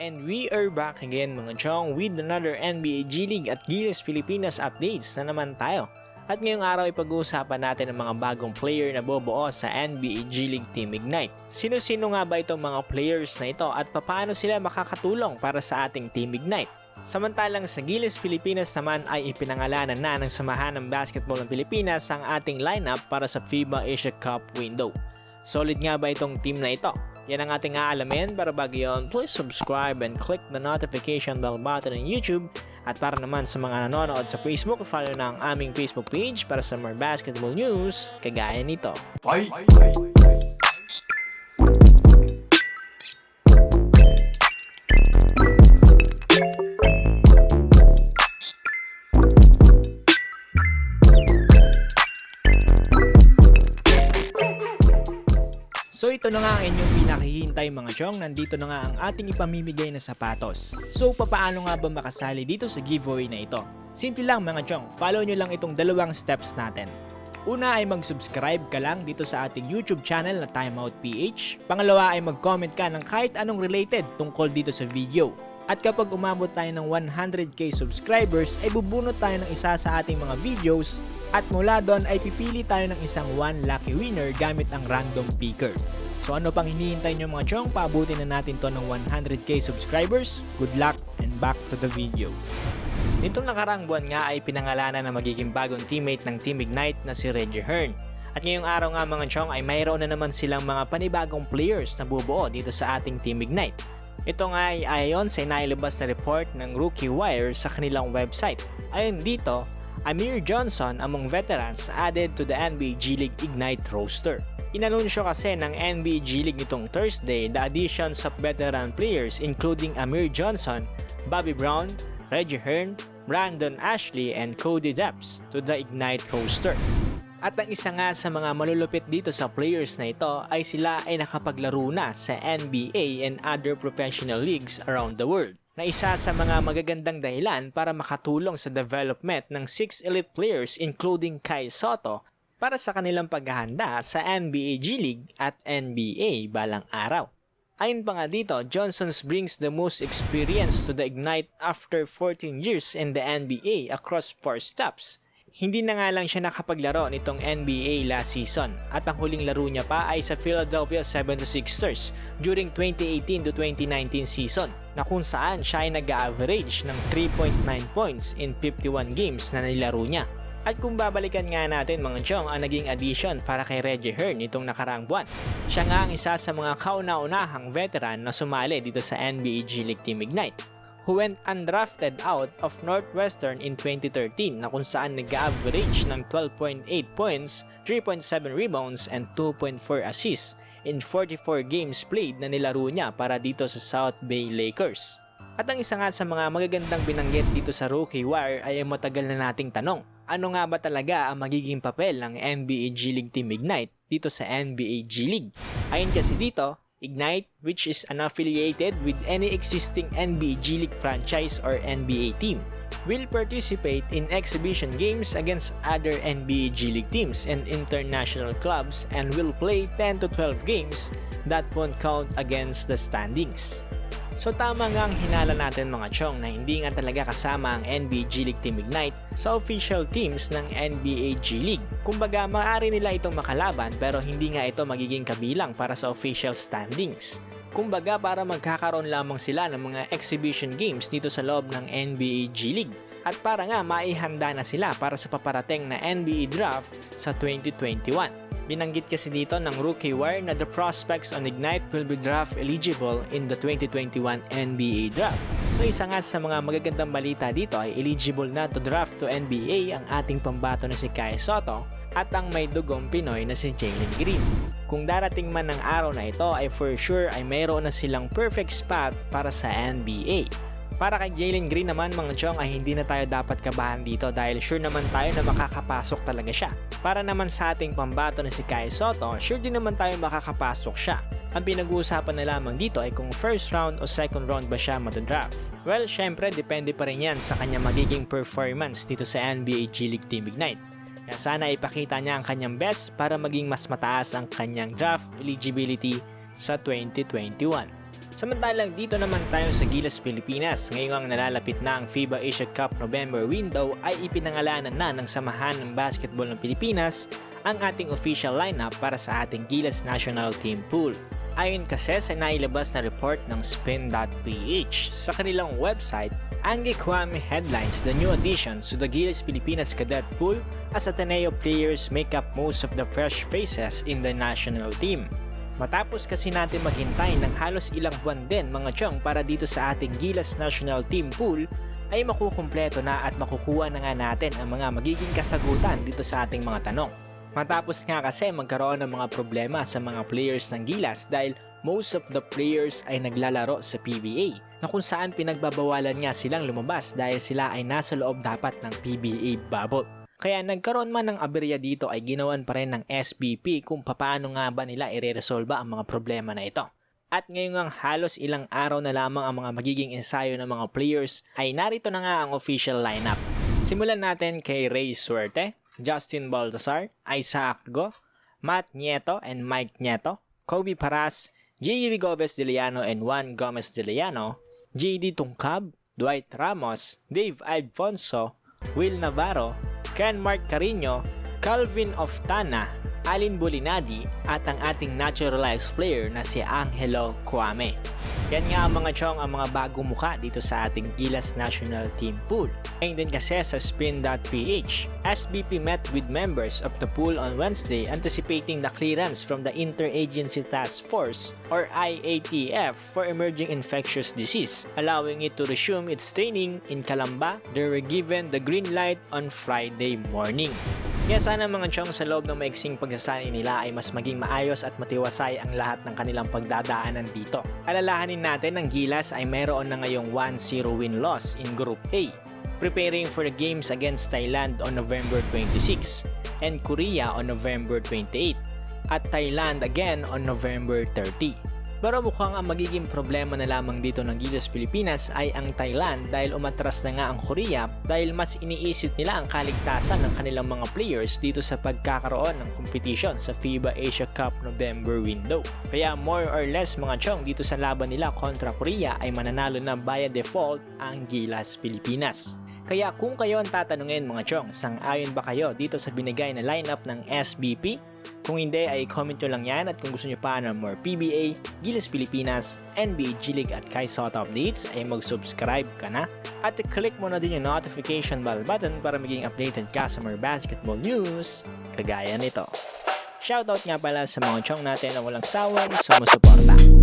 And we are back again mga chong with another NBA G League at Gilas Pilipinas updates na naman tayo. At ngayong araw ay pag-uusapan natin ang mga bagong player na bobuo sa NBA G League Team Ignite. Sino-sino nga ba itong mga players na ito at paano sila makakatulong para sa ating Team Ignite? Samantalang sa Gilas Pilipinas naman ay ipinangalanan na ng Samahan ng Basketball ng Pilipinas ang ating lineup para sa FIBA Asia Cup window. Solid nga ba itong team na ito? Yan ang ating aalamin, pero bago yun, please subscribe and click the notification bell button in YouTube. At para naman sa mga nanonood sa Facebook, follow na ang aming Facebook page para sa more basketball news kagaya nito. Fight! So ito na nga ang inyong pinakihintay mga chong, nandito na nga ang ating ipamimigay na sapatos. So papaano nga ba makasali dito sa giveaway na ito? Simple lang mga chong, follow nyo lang itong dalawang steps natin. Una ay mag-subscribe ka lang dito sa ating YouTube channel na Timeout PH. Pangalawa ay mag-comment ka ng kahit anong related tungkol dito sa video. At kapag umabot tayo ng 100k subscribers ay bubunot tayo ng isa sa ating mga videos at mula doon ay pipili tayo ng isang one lucky winner gamit ang random picker. So ano pang hinihintay nyo mga chong, paabutin na natin to ng 100k subscribers. Good luck and back to the video. Nitong nakaraang buwan nga ay pinangalanan na magiging bagong teammate ng Team Ignite na si Reggie Hearn. At ngayong araw nga mga chong ay mayroon na naman silang mga panibagong players na bubuo dito sa ating Team Ignite. Ito nga ay ayon sa inailabas na report ng Rookie Wire sa kanilang website. Ayon dito, Amir Johnson among veterans added to the NBA G League Ignite roster. Inanunsyo kasi ng NBA G League nitong Thursday the additions of veteran players including Amir Johnson, Bobby Brown, Reggie Hearn, Brandon Ashley, and Cody Depps to the Ignite roster. At ang isa nga sa mga malulupit dito sa players na ito ay sila ay nakapaglaro na sa NBA and other professional leagues around the world, na isa sa mga magagandang dahilan para makatulong sa development ng 6 elite players including Kai Sotto para sa kanilang paghahanda sa NBA G League at NBA balang araw. Ayon pa nga dito, Johnson brings the most experience to the Ignite after 14 years in the NBA across 4 stops. Hindi na nga lang siya nakapaglaro nitong NBA last season at ang huling laro niya pa ay sa Philadelphia 76ers during 2018 to 2019 season na kung saan siya ay nag-average ng 3.9 points in 51 games na nilaro niya. At kung babalikan nga natin mga chong ang naging addition para kay Reggie Hearn nitong nakaraang buwan, siya nga ang isa sa mga kauna-unahang veteran na sumali dito sa NBA G League Team Ignite, who went undrafted out of Northwestern in 2013 na kung saan nag-average ng 12.8 points, 3.7 rebounds, and 2.4 assists in 44 games played na nilaro niya para dito sa South Bay Lakers. At ang isa nga sa mga magagandang binanggit dito sa Rookie Wire ay ang matagal na nating tanong, ano nga ba talaga ang magiging papel ng NBA G League Team Ignite dito sa NBA G League? Ayon kasi dito, Ignite, which is unaffiliated with any existing NBA G League franchise or NBA team, will participate in exhibition games against other NBA G League teams and international clubs and will play 10 to 12 games that won't count against the standings. So tama nga ang hinala natin mga chong na hindi nga talaga kasama ang NBA G League Team Ignite sa official teams ng NBA G League. Kumbaga maaari nila itong makalaban pero hindi nga ito magiging kabilang para sa official standings. Kumbaga para magkakaroon lamang sila ng mga exhibition games dito sa loob ng NBA G League at para nga maihanda na sila para sa paparating na NBA Draft sa 2021. Binanggit kasi dito ng Rookie Wire na the prospects on Ignite will be draft eligible in the 2021 NBA Draft. So isa nga sa mga magagandang balita dito ay eligible na to draft to NBA ang ating pambato na si Kai Sotto at ang may dugong Pinoy na si Jalen Green. Kung darating man ng araw na ito ay for sure ay mayroon na silang perfect spot para sa NBA. Para kay Jalen Green naman mga chong ay hindi na tayo dapat kabahan dito dahil sure naman tayo na makakapasok talaga siya. Para naman sa ating pambato na si Kai Sotto, sure din naman tayo makakapasok siya. Ang pinag-uusapan na lamang dito ay kung first round o second round ba siya matadraft. Well, syempre depende pa rin yan sa kanya magiging performance dito sa NBA G League Team Ignite. Kaya sana ipakita niya ang kanyang best para maging mas mataas ang kanyang draft eligibility sa 2021. Samantalang dito naman tayo sa Gilas Pilipinas, ngayong nalalapit na ang FIBA Asia Cup November window ay ipinangalanan na ng Samahan ng Basketball ng Pilipinas ang ating official lineup para sa ating Gilas National Team Pool. Ayon kasi sa nailabas na report ng Spin.ph sa kanilang website, Angie Kwame headlines the new additions to the Gilas Pilipinas Cadet Pool as Ateneo players make up most of the fresh faces in the national team. Matapos kasi natin maghintay ng halos ilang buwan din mga chong para dito sa ating Gilas National Team Pool, ay makukumpleto na at makukuha na nga natin ang mga magiging kasagutan dito sa ating mga tanong. Matapos nga kasi magkaroon ng mga problema sa mga players ng Gilas dahil most of the players ay naglalaro sa PBA na kung saan pinagbabawalan nga silang lumabas dahil sila ay nasa loob dapat ng PBA bubble. Kaya nagkaroon man ng aberya dito ay ginawan pa rin ng SBP kung paano nga ba nila ireresolba ang mga problema na ito. At ngayong ang halos ilang araw na lamang ang mga magiging ensayo ng mga players ay narito na nga ang official lineup. Simulan natin kay Ray Suerte, Justin Baltasar, Isaac Go, Matt Nieto and Mike Nieto, Kobe Paras, J.V. Gomez de Liano and Juan Gomez de Liano, J.D. Tungkab, Dwight Ramos, Dave Alfonso, Will Navarro, Ken Mark Carino, Calvin Oftana, Alin Bolinadi at ang ating naturalized player na si Angelo Kwame. Yan nga ang mga chong ang mga bagong mukha dito sa ating Gilas National Team Pool. Ngayon din kasi sa Spin.ph, SBP met with members of the pool on Wednesday anticipating the clearance from the Interagency Task Force or IATF for emerging infectious disease, allowing it to resume its training in Calamba. They were given the green light on Friday morning. Kaya sana mga chong sa loob ng maiksing pagsasanay nila ay mas maging maayos at matiwasay ang lahat ng kanilang pagdadaanan dito. Alalahanin natin ang Gilas ay mayroon na ngayong 1-0 win-loss in Group A, preparing for the games against Thailand on November 26 and Korea on November 28 at Thailand again on November 30. Pero mukhang ang magiging problema na lamang dito ng Gilas Pilipinas ay ang Thailand dahil umatras na nga ang Korea dahil mas iniisip nila ang kaligtasan ng kanilang mga players dito sa pagkakaroon ng competition sa FIBA Asia Cup November window. Kaya more or less mga chong dito sa laban nila kontra Korea ay mananalo na via default ang Gilas Pilipinas. Kaya kung kayo ang tatanungin mga chong, sang-ayon ba kayo dito sa binigay na lineup ng SBP? Kung hindi ay comment nyo lang yan at kung gusto nyo pa ng more PBA, Gilas Pilipinas, NBA G League at Kaisot updates ay mag-subscribe ka na at i-click mo na din yung notification bell button para maging updated ka sa more basketball news kagaya nito. Shoutout nga pala sa mga chong natin na walang sawang sumusuporta.